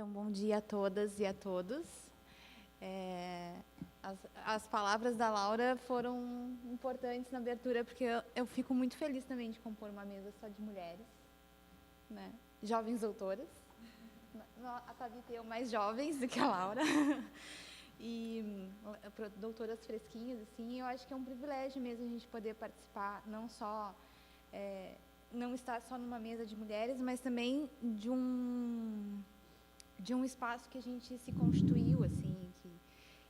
Então, bom dia a todas e a todos. As palavras da Laura foram importantes na abertura, porque eu fico muito feliz também de compor uma mesa só de mulheres, né? Jovens doutoras. A Thalita e eu mais jovens do que a Laura. E doutoras fresquinhas, assim, eu acho que é um privilégio mesmo a gente poder participar, não só... não estar só numa mesa de mulheres, mas também de um espaço que a gente se constituiu, assim,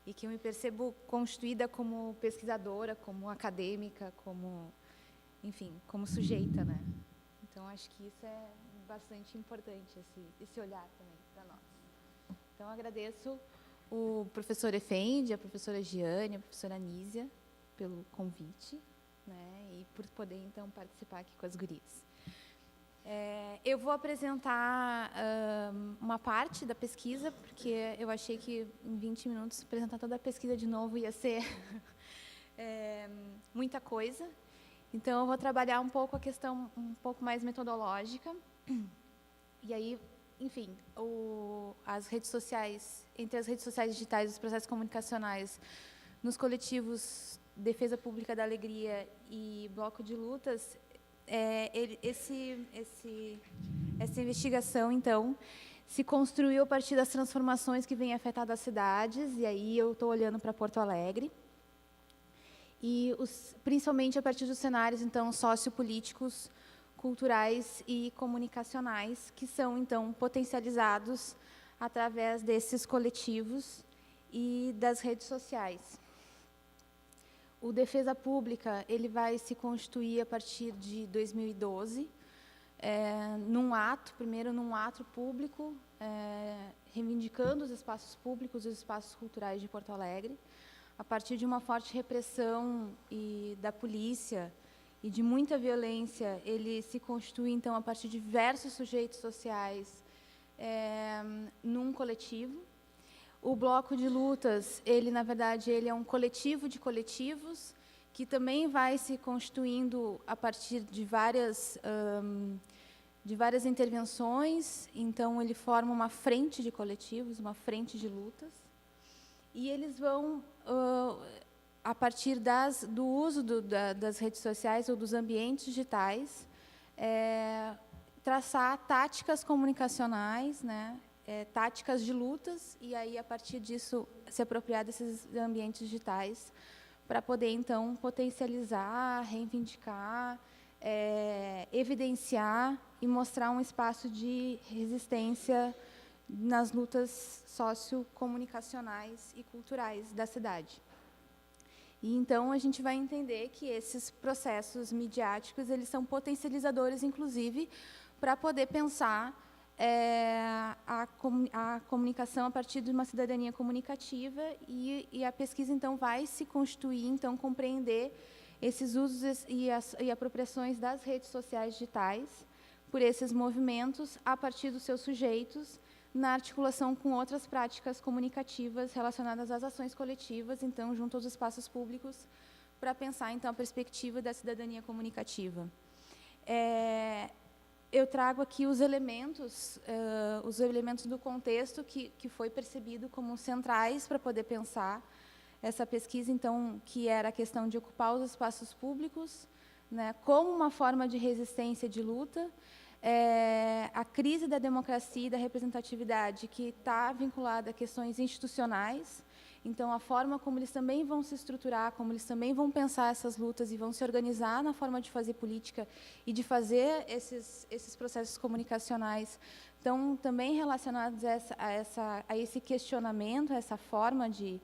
e que eu me percebo constituída como pesquisadora, como acadêmica, como, enfim, como sujeita, né? Então, acho que isso é bastante importante, esse olhar também para nós. Então, agradeço o professor Efendi, a professora Giane, a professora Anísia, pelo convite, né, e por poder, então, participar aqui com as gurias. Eu vou apresentar uma parte da pesquisa, porque eu achei que em 20 minutos apresentar toda a pesquisa de novo ia ser muita coisa. Então, eu vou trabalhar um pouco a questão um pouco mais metodológica. E aí, enfim, as redes sociais, entre as redes sociais digitais, os processos comunicacionais, nos coletivos Defesa Pública da Alegria e Bloco de Lutas, essa investigação, então, se construiu a partir das transformações que vêm afetando as cidades, e aí eu estou olhando para Porto Alegre, e principalmente a partir dos cenários, então, sociopolíticos, culturais e comunicacionais, que são, então, potencializados através desses coletivos e das redes sociais. O Defesa Pública ele vai se constituir a partir de 2012, primeiro num ato público, reivindicando os espaços públicos e os espaços culturais de Porto Alegre, a partir de uma forte repressão da polícia e de muita violência. Ele se constitui, então, a partir de diversos sujeitos sociais num coletivo. O Bloco de Lutas, na verdade, ele é um coletivo de coletivos que também vai se constituindo a partir de várias intervenções. Então, ele forma uma frente de coletivos, uma frente de lutas. E eles vão, a partir do uso das redes sociais ou dos ambientes digitais, traçar táticas comunicacionais, né? Táticas de lutas, e aí, a partir disso, se apropriar desses ambientes digitais para poder, então, potencializar, reivindicar, evidenciar e mostrar um espaço de resistência nas lutas sociocomunicacionais e culturais da cidade. E, então, a gente vai entender que esses processos midiáticos eles são potencializadores, inclusive, para poder pensar a comunicação a partir de uma cidadania comunicativa, e a pesquisa, então, vai se constituir, então, compreender esses usos e apropriações das redes sociais digitais por esses movimentos a partir dos seus sujeitos, na articulação com outras práticas comunicativas relacionadas às ações coletivas, então, junto aos espaços públicos, para pensar, então, a perspectiva da cidadania comunicativa. Eu trago aqui os elementos do contexto que foi percebido como centrais para poder pensar essa pesquisa, então, que era a questão de ocupar os espaços públicos, né, como uma forma de resistência e de luta, a crise da democracia e da representatividade, que está vinculada a questões institucionais. Então, a forma como eles também vão se estruturar, como eles também vão pensar essas lutas e vão se organizar na forma de fazer política e de fazer esses processos comunicacionais, estão também relacionados a esse questionamento, a essa forma de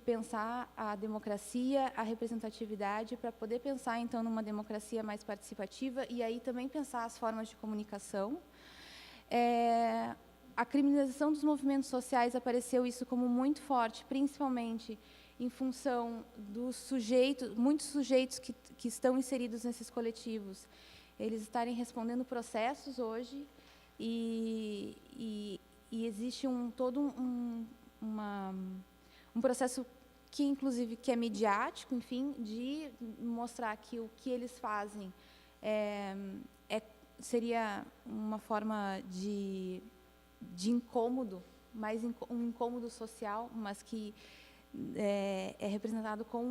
pensar a democracia, a representatividade, para poder pensar, então, numa democracia mais participativa e aí também pensar as formas de comunicação. A criminalização dos movimentos sociais apareceu isso como muito forte, principalmente em função dos sujeitos, muitos sujeitos que estão inseridos nesses coletivos, eles estarem respondendo processos hoje, e existe todo um processo que, inclusive, que é midiático, enfim, de mostrar que o que eles fazem seria uma forma de de incômodo, um incômodo social, mas que é representado com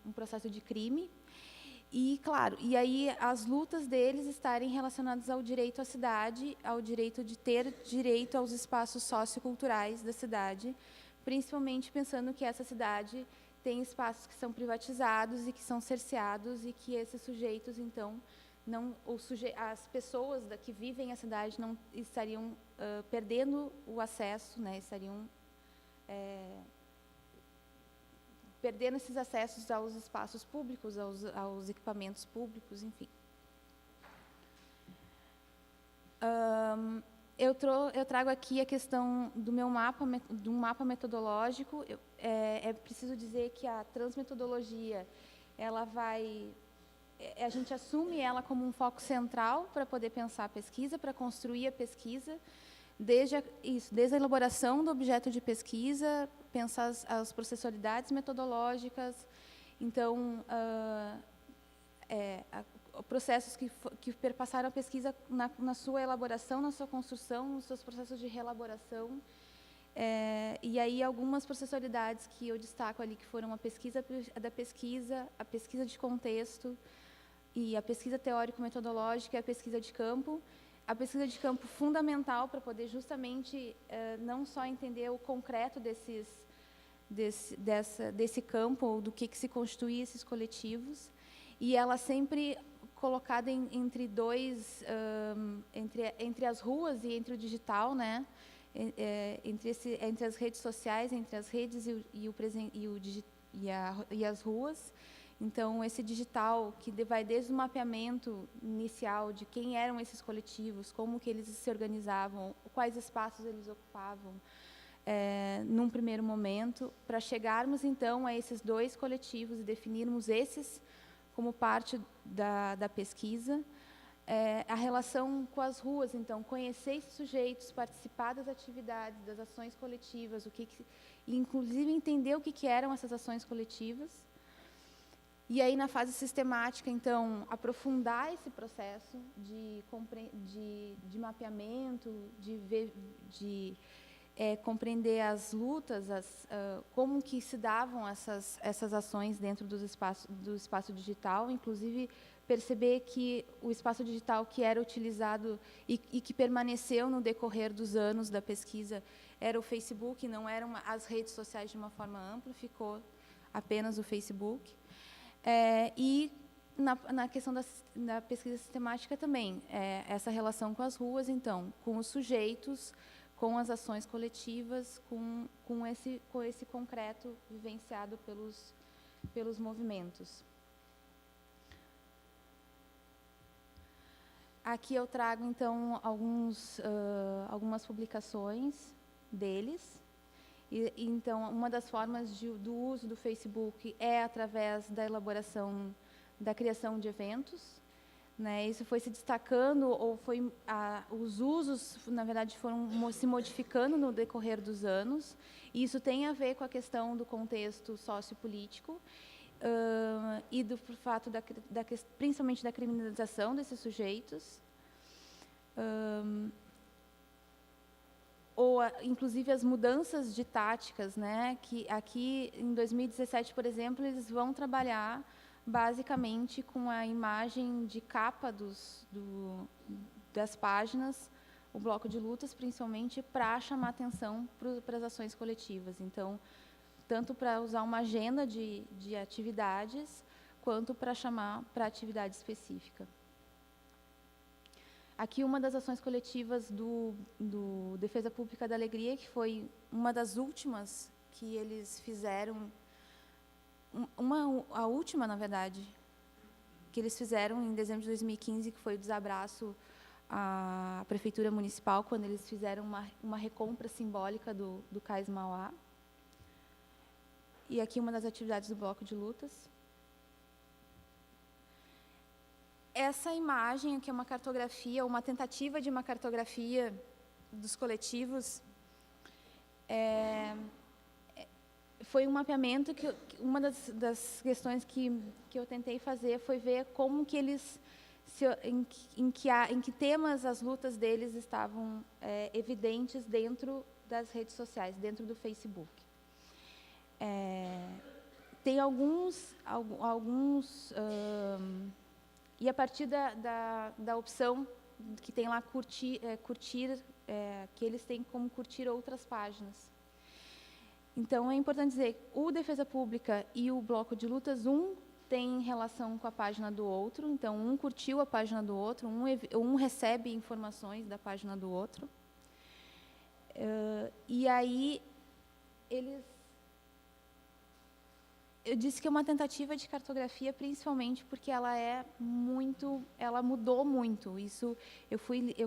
um processo de crime. E, claro, e aí as lutas deles estarem relacionadas ao direito à cidade, ao direito de ter direito aos espaços socioculturais da cidade, principalmente pensando que essa cidade tem espaços que são privatizados e que são cerceados e que esses sujeitos, então, as pessoas que vivem a cidade não estariam perdendo o acesso, né, estariam perdendo esses acessos aos espaços públicos, aos equipamentos públicos, enfim. Eu trago aqui a questão do meu mapa, de um mapa metodológico. É preciso dizer que a transmetodologia, a gente assume ela como um foco central para poder pensar a pesquisa, para construir a pesquisa, desde a elaboração do objeto de pesquisa, pensar as processualidades metodológicas, então, processos que perpassaram a pesquisa na sua elaboração, na sua construção, nos seus processos de reelaboração. E aí algumas processualidades que eu destaco ali, que foram a pesquisa a pesquisa de contexto, e a pesquisa teórico-metodológica e a pesquisa de campo. A pesquisa de campo fundamental para poder justamente não só entender o concreto desse campo, ou do que se constitui esses coletivos, e ela sempre colocada entre entre as ruas e entre o digital, né? Entre as redes sociais, entre as redes e as ruas. Então, esse digital, que vai desde o mapeamento inicial de quem eram esses coletivos, como que eles se organizavam, quais espaços eles ocupavam, num primeiro momento, para chegarmos, então, a esses dois coletivos e definirmos esses como parte da pesquisa. A relação com as ruas, então, conhecer esses sujeitos, participar das atividades, das ações coletivas, inclusive entender o que eram essas ações coletivas. E aí, na fase sistemática, então, aprofundar esse processo de mapeamento, de compreender as lutas, como que se davam essas ações dentro do espaço digital, inclusive perceber que o espaço digital que era utilizado e que permaneceu no decorrer dos anos da pesquisa era o Facebook, não eram as redes sociais de uma forma ampla, ficou apenas o Facebook. E na questão da pesquisa sistemática também, essa relação com as ruas, então, com os sujeitos, com as ações coletivas, com esse concreto vivenciado pelos movimentos. Aqui eu trago, então, algumas publicações deles. Então, uma das formas do uso do Facebook é através da elaboração, da criação de eventos, né? Isso foi se destacando, ou os usos, na verdade, foram se modificando no decorrer dos anos, e isso tem a ver com a questão do contexto sociopolítico, e do fato, principalmente da criminalização desses sujeitos, ou inclusive as mudanças de táticas, né? Que aqui em 2017, por exemplo, eles vão trabalhar basicamente com a imagem de capa das páginas, o bloco de lutas, principalmente para chamar atenção para as ações coletivas. Então, tanto para usar uma agenda de atividades, quanto para chamar para atividade específica. Aqui uma das ações coletivas do Defesa Pública da Alegria, que foi uma das últimas que eles fizeram, a última, na verdade, que eles fizeram em dezembro de 2015, que foi o desabraço à Prefeitura Municipal, quando eles fizeram uma recompra simbólica do Cais Mauá. E aqui uma das atividades do Bloco de Lutas. Essa imagem aqui é uma cartografia, uma tentativa de uma cartografia dos coletivos. Foi um mapeamento uma das questões que eu tentei fazer foi ver como que eles em que temas as lutas deles estavam evidentes dentro das redes sociais, dentro do Facebook. Tem alguns e a partir da opção que tem lá curtir, que eles têm como curtir outras páginas. Então, é importante dizer, o Defesa Pública e o Bloco de Lutas, tem relação com a página do outro, então um curtiu a página do outro, um recebe informações da página do outro. E aí, eu disse que é uma tentativa de cartografia, principalmente porque ela mudou muito. Isso eu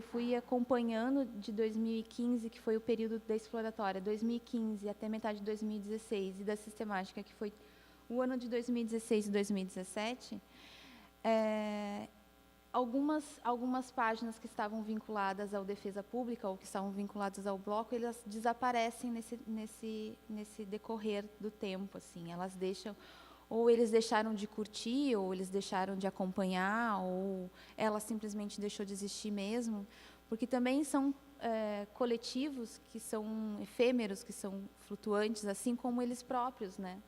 fui acompanhando de 2015, que foi o período da exploratória, 2015 até metade de 2016, e da sistemática, que foi o ano de 2016 e 2017, algumas páginas que estavam vinculadas ao Defesa Pública ou que estavam vinculadas ao Bloco, elas desaparecem nesse decorrer do tempo, assim. Elas deixam, ou eles deixaram de curtir, ou eles deixaram de acompanhar, ou ela simplesmente deixou de existir mesmo, porque também são coletivos que são efêmeros, que são flutuantes, assim como eles próprios, né?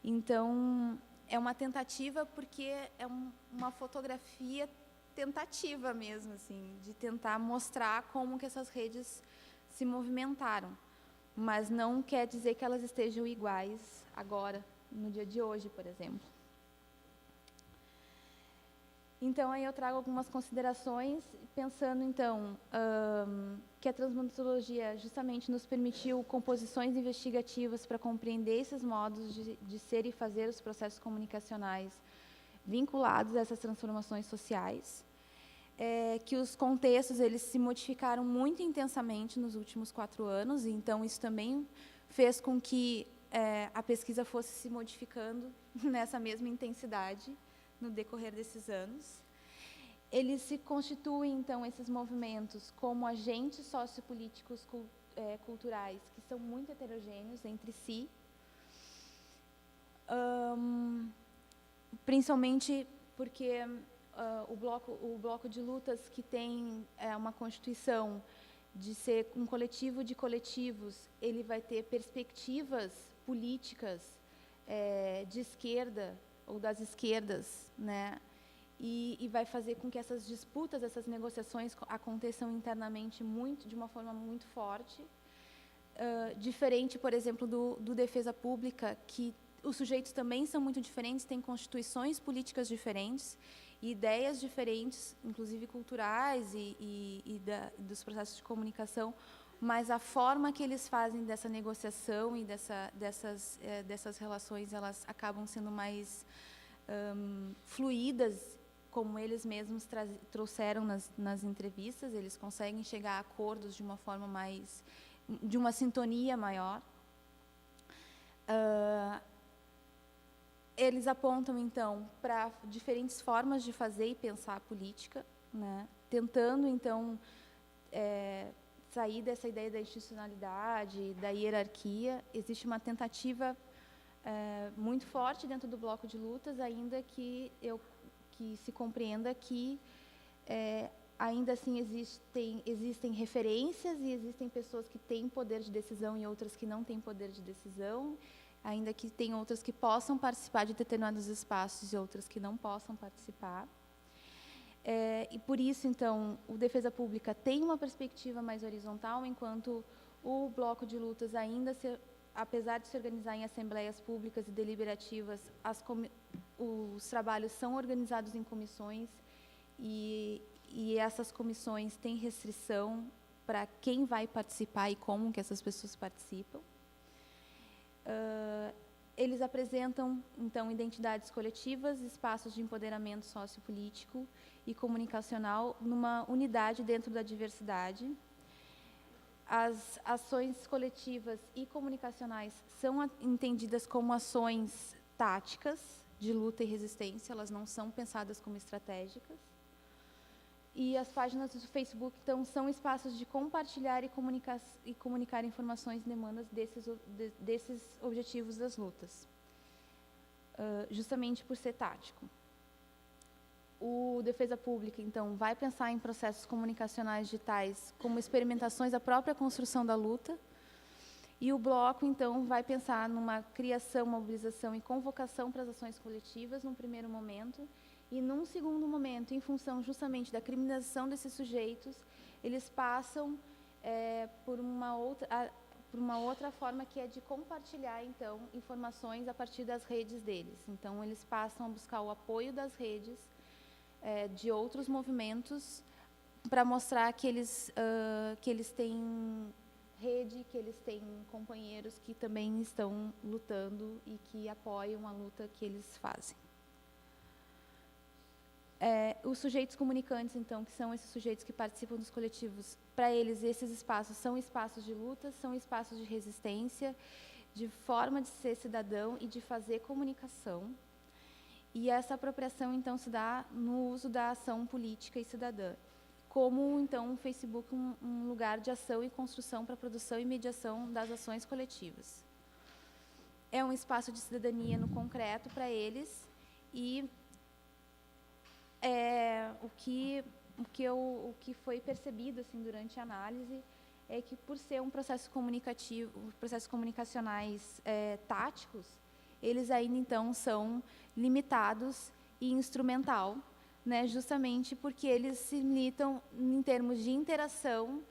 Então, é uma tentativa porque é uma fotografia tentativa mesmo, assim, de tentar mostrar como que essas redes se movimentaram. Mas não quer dizer que elas estejam iguais agora, no dia de hoje, por exemplo. Então, aí eu trago algumas considerações, pensando, então, que a transmetodologia justamente nos permitiu composições investigativas para compreender esses modos de ser e fazer os processos comunicacionais vinculados a essas transformações sociais, que os contextos eles se modificaram muito intensamente nos últimos 4 anos, e então isso também fez com que a pesquisa fosse se modificando nessa mesma intensidade no decorrer desses anos. Eles se constituem, então, esses movimentos como agentes sociopolíticos culturais que são muito heterogêneos entre si, principalmente porque o bloco de lutas, que tem uma constituição de ser um coletivo de coletivos, ele vai ter perspectivas políticas de esquerda ou das esquerdas, né? E vai fazer com que essas disputas, essas negociações aconteçam internamente de uma forma muito forte, diferente, por exemplo, do Defesa Pública, que os sujeitos também são muito diferentes, têm constituições políticas diferentes, ideias diferentes, inclusive culturais dos processos de comunicação, mas a forma que eles fazem dessa negociação e dessas relações, elas acabam sendo mais fluídas, como eles mesmos trouxeram nas entrevistas. Eles conseguem chegar a acordos de uma forma de uma sintonia maior. Eles apontam, então, para diferentes formas de fazer e pensar a política, né? Tentando, então, sair dessa ideia da institucionalidade, da hierarquia. Existe uma tentativa muito forte dentro do bloco de lutas, ainda que se compreenda que ainda assim existem referências e existem pessoas que têm poder de decisão e outras que não têm poder de decisão, ainda que tem outras que possam participar de determinados espaços e outras que não possam participar. E por isso, então, o Defesa Pública tem uma perspectiva mais horizontal, enquanto o bloco de lutas ainda apesar de se organizar em assembleias públicas e deliberativas, os trabalhos são organizados em comissões e essas comissões têm restrição para quem vai participar e como que essas pessoas participam. Eles apresentam, então, identidades coletivas, espaços de empoderamento sociopolítico e comunicacional numa unidade dentro da diversidade. As ações coletivas e comunicacionais são entendidas como ações táticas de luta e resistência, elas não são pensadas como estratégicas. E as páginas do Facebook, então, são espaços de compartilhar e comunicar informações e demandas desses objetivos das lutas, justamente por ser tático. O Defesa Pública, então, vai pensar em processos comunicacionais digitais como experimentações da própria construção da luta. E o bloco, então, vai pensar numa criação, mobilização e convocação para as ações coletivas, num primeiro momento. E, num segundo momento, em função justamente da criminalização desses sujeitos, eles passam por uma outra forma, que é de compartilhar, então, informações a partir das redes deles. Então, eles passam a buscar o apoio das redes, de outros movimentos, para mostrar que eles têm rede, que eles têm companheiros que também estão lutando e que apoiam a luta que eles fazem. Os sujeitos comunicantes, então, que são esses sujeitos que participam dos coletivos, para eles, esses espaços são espaços de luta, são espaços de resistência, de forma de ser cidadão e de fazer comunicação. E essa apropriação, então, se dá no uso da ação política e cidadã, como, então, o Facebook um lugar de ação e construção para a produção e mediação das ações coletivas. É um espaço de cidadania no concreto para eles, e o que foi percebido, assim, durante a análise, é que, por ser um processo comunicativo, processos comunicacionais táticos, eles ainda, então, são limitados e instrumental, né, justamente porque eles se limitam em termos de interação,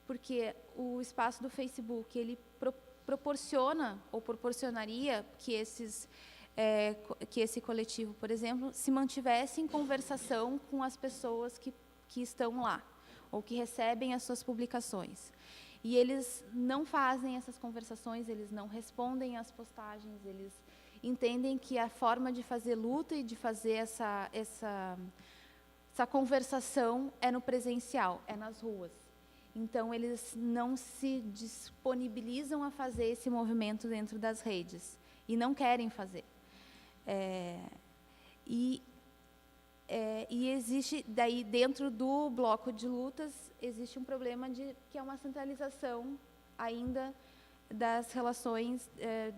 porque o espaço do Facebook, ele proporciona, ou proporcionaria, que esse coletivo, por exemplo, se mantivesse em conversação com as pessoas que estão lá, ou que recebem as suas publicações. E eles não fazem essas conversações, eles não respondem às postagens, eles entendem que a forma de fazer luta e de fazer essa conversação é no presencial, é nas ruas. Então, eles não se disponibilizam a fazer esse movimento dentro das redes, e não querem fazer. E existe, daí, dentro do bloco de lutas, existe um problema que é uma centralização ainda das relações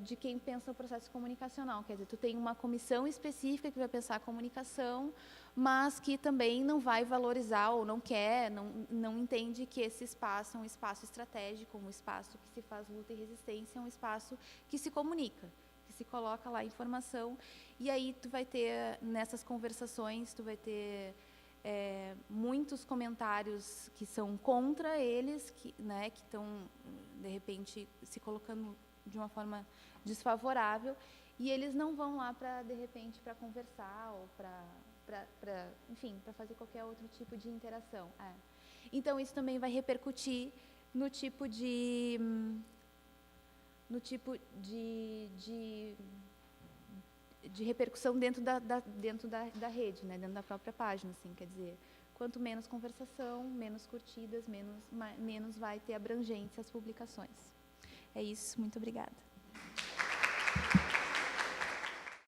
de quem pensa o processo comunicacional. Quer dizer, tu tem uma comissão específica que vai pensar a comunicação, mas que também não vai valorizar ou não quer, não entende que esse espaço é um espaço estratégico, um espaço que se faz luta e resistência, é um espaço que se comunica, que se coloca lá informação. E aí tu vai ter, nessas conversações, tu vai ter muitos comentários que são contra eles, que estão, de repente, se colocando de uma forma desfavorável, e eles não vão lá para, de repente, para conversar ou enfim, para fazer qualquer outro tipo de interação. Então, isso também vai repercutir no tipo de repercussão dentro da rede, né, dentro da própria página, assim, quer dizer, quanto menos conversação, menos curtidas, menos vai ter abrangência as publicações. É isso, muito obrigada.